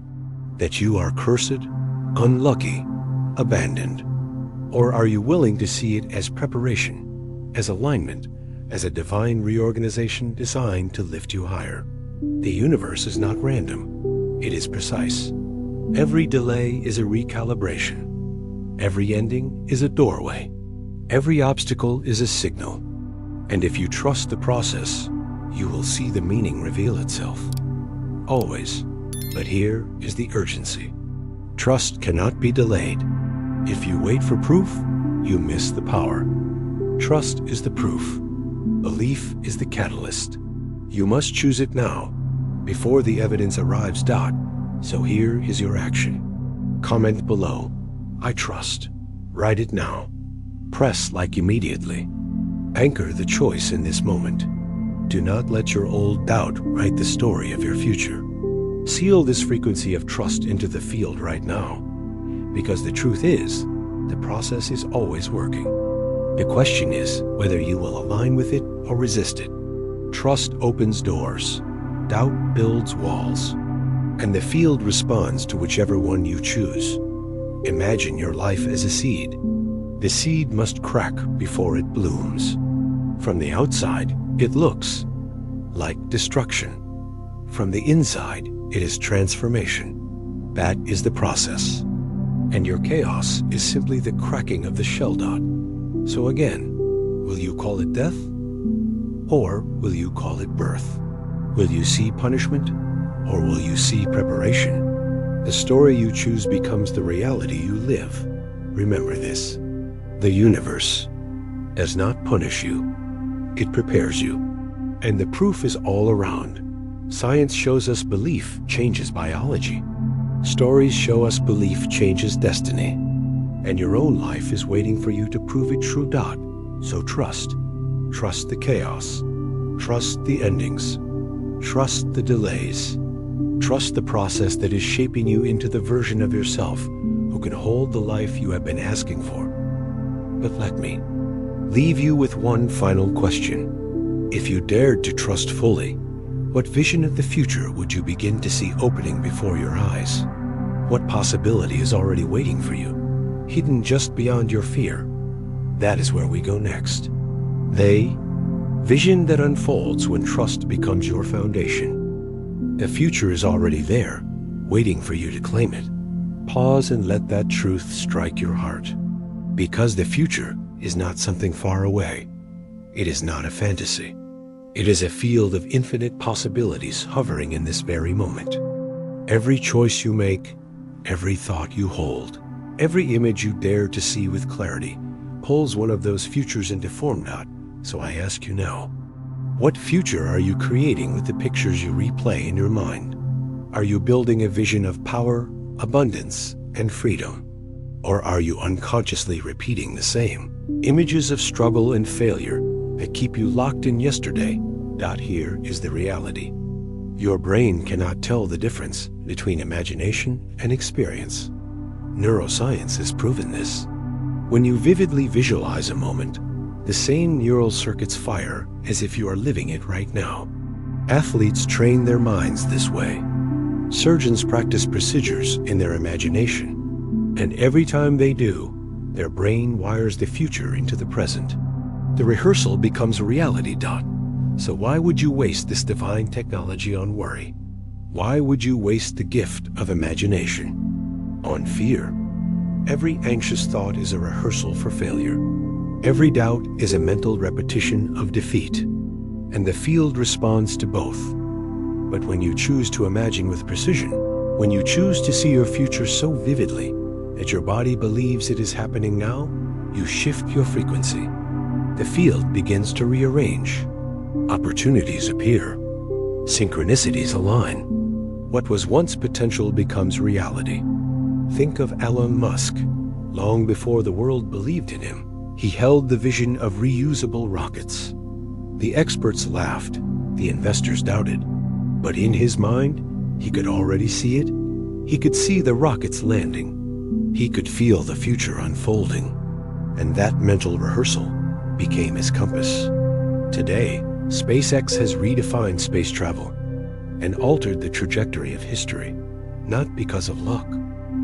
that you are cursed, unlucky, abandoned? Or are you willing to see it as preparation, as alignment, as a divine reorganization designed to lift you higher? The universe is not random. It is precise. Every delay is a recalibration. Every ending is a doorway. Every obstacle is a signal. And if you trust the process, you will see the meaning reveal itself. Always. But here is the urgency. Trust cannot be delayed. If you wait for proof, you miss the power. Trust is the proof. Belief is the catalyst. You must choose it now, before the evidence arrives. So here is your action. Comment below, "I trust." Write it now. Press like immediately. Anchor the choice in this moment. Do not let your old doubt write the story of your future. Seal this frequency of trust into the field right now, because the truth is, the process is always working. The question is whether you will align with it or resist it. Trust opens doors. Doubt builds walls. And the field responds to whichever one you choose. Imagine your life as a seed. The seed must crack before it blooms. From the outside, it looks like destruction. From the inside, it is transformation. That is the process. And your chaos is simply the cracking of the shell. So again, will you call it death? Or will you call it birth? Will you see punishment? Or will you see preparation? The story you choose becomes the reality you live. Remember this. The universe does not punish you. It prepares you. And the proof is all around. Science shows us belief changes biology. Stories show us belief changes destiny. And your own life is waiting for you to prove it true. So trust. Trust the chaos. Trust the endings. Trust the delays. Trust the process that is shaping you into the version of yourself who can hold the life you have been asking for. But let me leave you with one final question. If you dared to trust fully, what vision of the future would you begin to see opening before your eyes? What possibility is already waiting for you, hidden just beyond your fear? That is where we go next. Vision that unfolds when trust becomes your foundation. The future is already there, waiting for you to claim it. Pause and let that truth strike your heart. Because the future is not something far away. It is not a fantasy. It is a field of infinite possibilities hovering in this very moment. Every choice you make, every thought you hold, every image you dare to see with clarity pulls one of those futures into form. So I ask you now, what future are you creating with the pictures you replay in your mind? Are you building a vision of power, abundance, and freedom? Or are you unconsciously repeating the same images of struggle and failure that keep you locked in yesterday? Here is the reality. Your brain cannot tell the difference between imagination and experience. Neuroscience has proven this. When you vividly visualize a moment, the same neural circuits fire as if you are living it right now. Athletes train their minds this way. Surgeons practice procedures in their imagination. And every time they do, their brain wires the future into the present. The rehearsal becomes reality. So why would you waste this divine technology on worry? Why would you waste the gift of imagination on fear? Every anxious thought is a rehearsal for failure. Every doubt is a mental repetition of defeat. And the field responds to both. But when you choose to imagine with precision, when you choose to see your future so vividly that your body believes it is happening now, you shift your frequency. The field begins to rearrange. Opportunities appear. Synchronicities align. What was once potential becomes reality. Think of Elon Musk. Long before the world believed in him, he held the vision of reusable rockets. The experts laughed, the investors doubted. But in his mind, he could already see it. He could see the rockets landing. He could feel the future unfolding. And that mental rehearsal became his compass. Today, SpaceX has redefined space travel and altered the trajectory of history, not because of luck,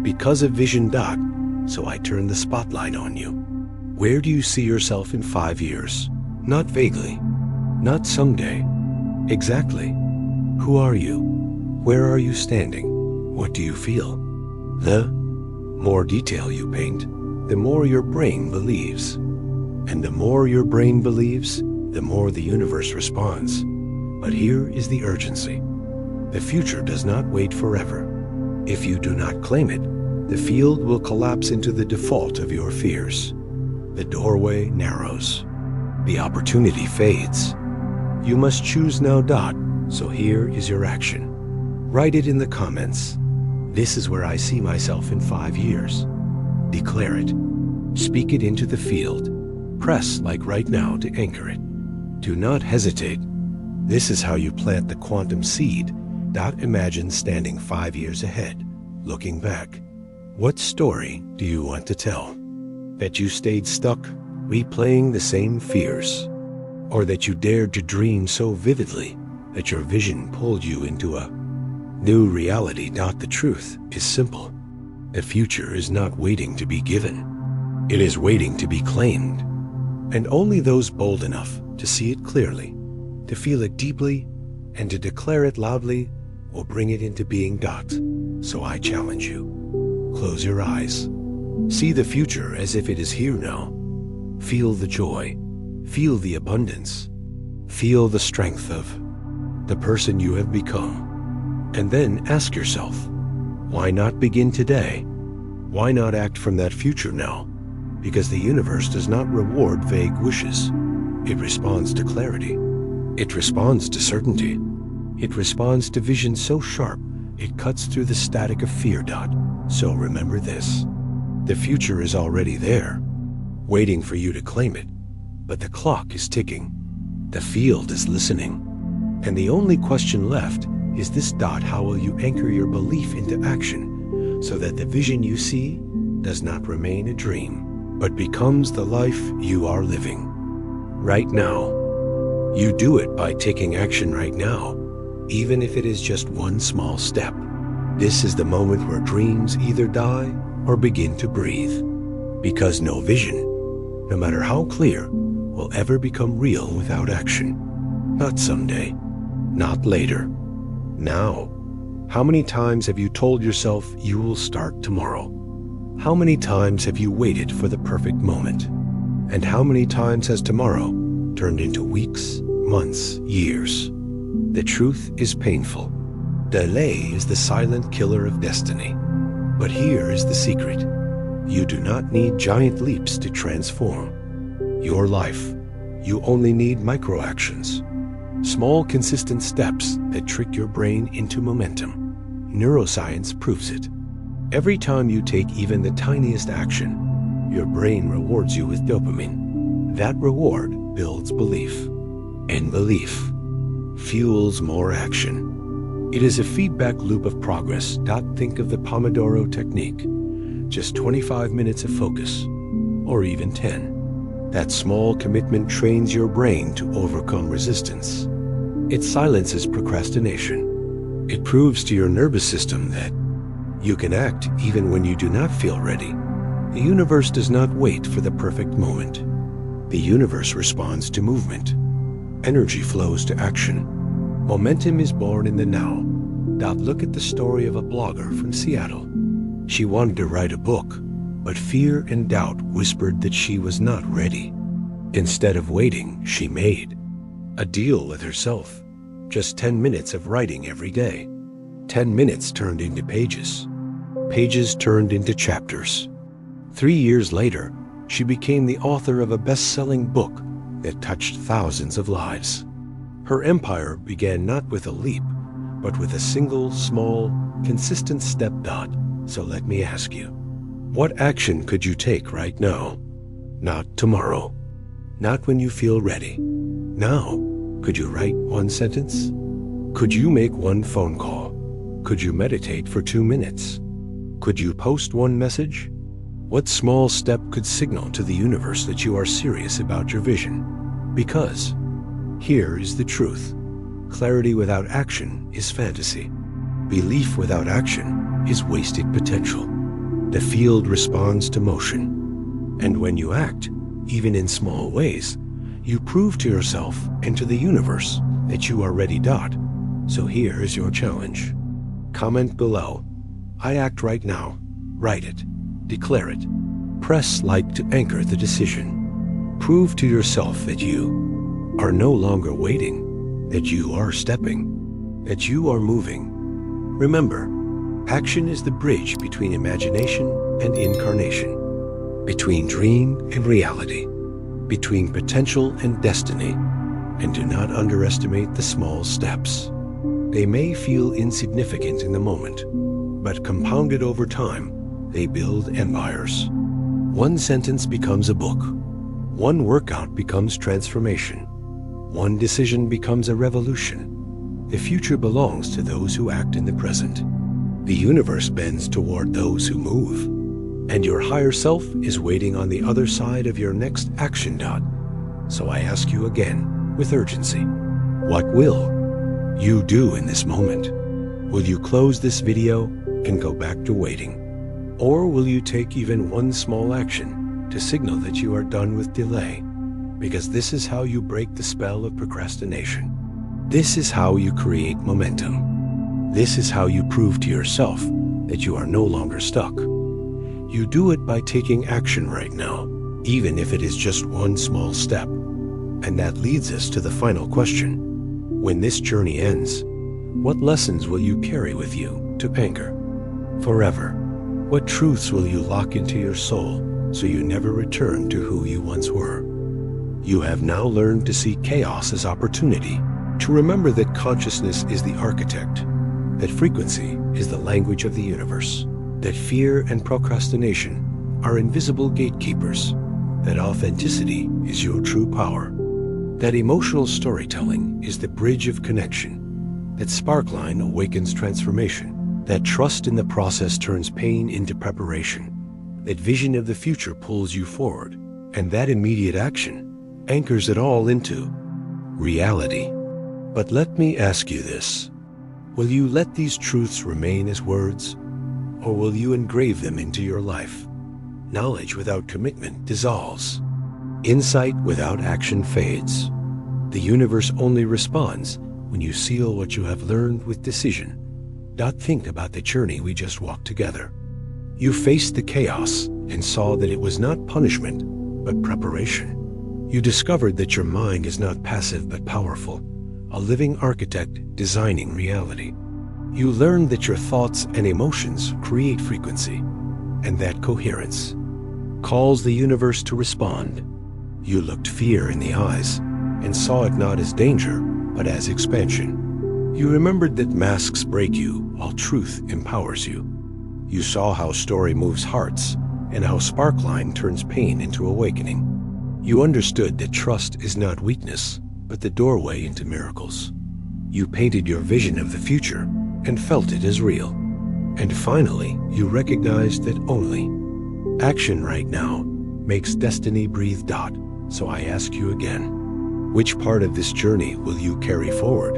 because of vision. So I turn the spotlight on you. Where do you see yourself in 5 years? Not vaguely, not someday. Exactly. Who are you? Where are you standing? What do you feel? The more detail you paint, the more your brain believes. And the more your brain believes, the more the universe responds. But here is the urgency. The future does not wait forever. If you do not claim it, the field will collapse into the default of your fears. The doorway narrows. The opportunity fades. You must choose now. So here is your action. Write it in the comments. This is where I see myself in 5 years. Declare it. Speak it into the field. Press like right now to anchor it. Do not hesitate. This is how you plant the quantum seed. Imagine standing 5 years ahead, looking back. What story do you want to tell? That you stayed stuck, replaying the same fears? Or that you dared to dream so vividly that your vision pulled you into a new reality? The truth is simple. The future is not waiting to be given. It is waiting to be claimed. And only those bold enough to see it clearly, to feel it deeply, and to declare it loudly will bring it into being. So I challenge you. Close your eyes. See the future as if it is here now. Feel the joy. Feel the abundance. Feel the strength of the person you have become. And then ask yourself, why not begin today? Why not act from that future now? Because the universe does not reward vague wishes. It responds to clarity. It responds to certainty. It responds to vision so sharp it cuts through the static of fear. So remember this. The future is already there, waiting for you to claim it. But the clock is ticking. The field is listening. And the only question left is this. How will you anchor your belief into action so that the vision you see does not remain a dream, but becomes the life you are living right now? You do it by taking action right now, even if it is just one small step. This is the moment where dreams either die or begin to breathe. Because no vision, no matter how clear, will ever become real without action. Not someday, not later. Now. How many times have you told yourself you will start tomorrow? How many times have you waited for the perfect moment? And how many times has tomorrow turned into weeks, months, years? The truth is painful. Delay is the silent killer of destiny. But here is the secret. You do not need giant leaps to transform your life. You only need micro-actions. Small, consistent steps that trick your brain into momentum. Neuroscience proves it. Every time you take even the tiniest action, your brain rewards you with dopamine. That reward builds belief. And belief fuels more action. It is a feedback loop of progress. Think of the Pomodoro technique. Just 25 minutes of focus, or even 10. That small commitment trains your brain to overcome resistance. It silences procrastination. It proves to your nervous system that you can act even when you do not feel ready. The universe does not wait for the perfect moment. The universe responds to movement. Energy flows to action. Momentum is born in the now. Look at the story of a blogger from Seattle. She wanted to write a book, but fear and doubt whispered that she was not ready. Instead of waiting, she made a deal with herself. Just 10 minutes of writing every day. 10 minutes turned into pages. Pages turned into chapters. 3 years later, she became the author of a best-selling book that touched thousands of lives. Her empire began not with a leap, but with a single, small, consistent step. So let me ask you, what action could you take right now? Not tomorrow. Not when you feel ready. Now. Could you write one sentence? Could you make one phone call? Could you meditate for 2 minutes? Could you post one message? What small step could signal to the universe that you are serious about your vision? Because here is the truth. Clarity without action is fantasy. Belief without action is wasted potential. The field responds to motion. And when you act, even in small ways, you prove to yourself and to the universe that you are ready. So here is your challenge. Comment below. I act right now. Write it. Declare it. Press like to anchor the decision. Prove to yourself that you are no longer waiting, that you are stepping, that you are moving. Remember, action is the bridge between imagination and incarnation, between dream and reality, between potential and destiny. And do not underestimate the small steps. They may feel insignificant in the moment, but compounded over time, they build empires. One sentence becomes a book. One workout becomes transformation. One decision becomes a revolution. The future belongs to those who act in the present. The universe bends toward those who move. And your higher self is waiting on the other side of your next action. So I ask you again, with urgency, what will you do in this moment? Will you close this video and go back to waiting? Or will you take even one small action to signal that you are done with delay? Because this is how you break the spell of procrastination. This is how you create momentum. This is how you prove to yourself that you are no longer stuck. You do it by taking action right now, even if it is just one small step. And that leads us to the final question. When this journey ends, what lessons will you carry with you to anchor forever? What truths will you lock into your soul so you never return to who you once were? You have now learned to see chaos as opportunity, to remember that consciousness is the architect, that frequency is the language of the universe, that fear and procrastination are invisible gatekeepers, that authenticity is your true power, that emotional storytelling is the bridge of connection, that sparkline awakens transformation, that trust in the process turns pain into preparation, that vision of the future pulls you forward, and that immediate action anchors it all into reality. But let me ask you this. Will you let these truths remain as words, or will you engrave them into your life? Knowledge without commitment dissolves. Insight without action fades. The universe only responds when you seal what you have learned with decision. Think about the journey we just walked together. You faced the chaos and saw that it was not punishment, but preparation. You discovered that your mind is not passive but powerful, a living architect designing reality. You learned that your thoughts and emotions create frequency, and that coherence calls the universe to respond. You looked fear in the eyes and saw it not as danger, but as expansion. You remembered that masks break you while truth empowers you. You saw how story moves hearts and how sparkline turns pain into awakening. You understood that trust is not weakness, but the doorway into miracles. You painted your vision of the future and felt it as real. And finally, you recognized that only action right now makes destiny breathe. So I ask you again, which part of this journey will you carry forward?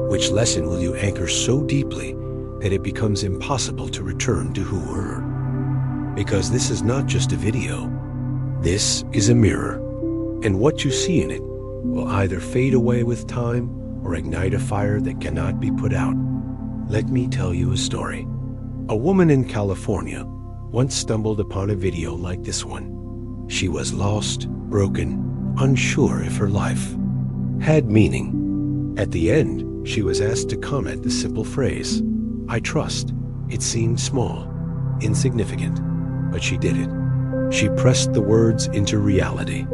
Which lesson will you anchor so deeply that it becomes impossible to return to who were? Because this is not just a video. This is a mirror, and what you see in it will either fade away with time or ignite a fire that cannot be put out. Let me tell you a story. A woman in California once stumbled upon a video like this one. She was lost, broken, unsure if her life had meaning. At the end, she was asked to comment the simple phrase, "I trust." It seemed small, insignificant, but she did it. She pressed the words into reality.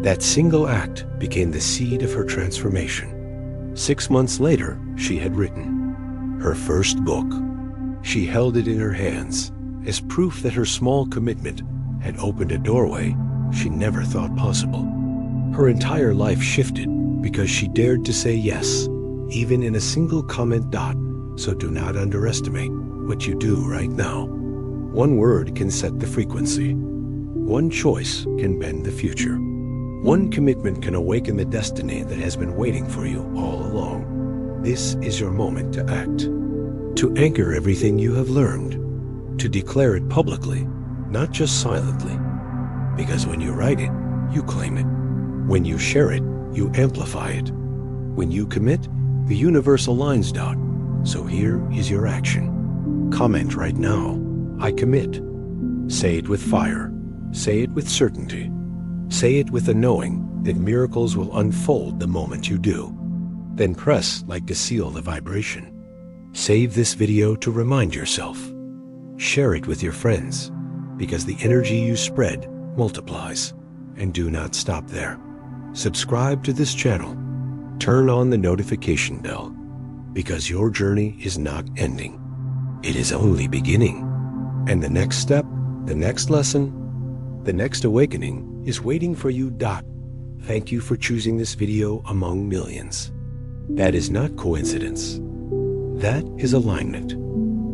That single act became the seed of her transformation. 6 months later, she had written her first book. She held it in her hands as proof that her small commitment had opened a doorway she never thought possible. Her entire life shifted because she dared to say yes, even in a single comment. So do not underestimate what you do right now. One word can set the frequency. One choice can bend the future. One commitment can awaken the destiny that has been waiting for you all along. This is your moment to act, to anchor everything you have learned, to declare it publicly, not just silently. Because when you write it, you claim it. When you share it, you amplify it. When you commit, the universe aligns. So here is your action. Comment right now, "I commit." Say it with fire. Say it with certainty. Say it with a knowing that miracles will unfold the moment you do. Then press like to seal the vibration. Save this video to remind yourself. Share it with your friends, because the energy you spread multiplies. And do not stop there. Subscribe to this channel. Turn on the notification bell, because your journey is not ending. It is only beginning. And the next step, the next lesson, the next awakening is waiting for you. Thank you for choosing this video among millions. That is not coincidence. That is alignment.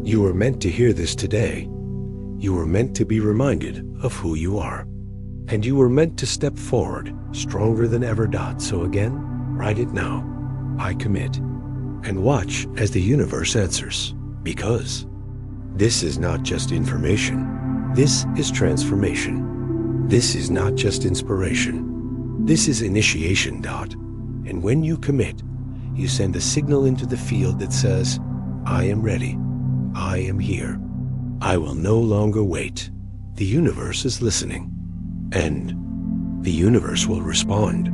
You were meant to hear this today. You were meant to be reminded of who you are. And you were meant to step forward stronger than ever. So again, write it now. I commit. And watch as the universe answers. Because this is not just information. This is transformation. This is not just inspiration. This is initiation. And when you commit, you send a signal into the field that says, I am ready. I am here. I will no longer wait. The universe is listening. And the universe will respond.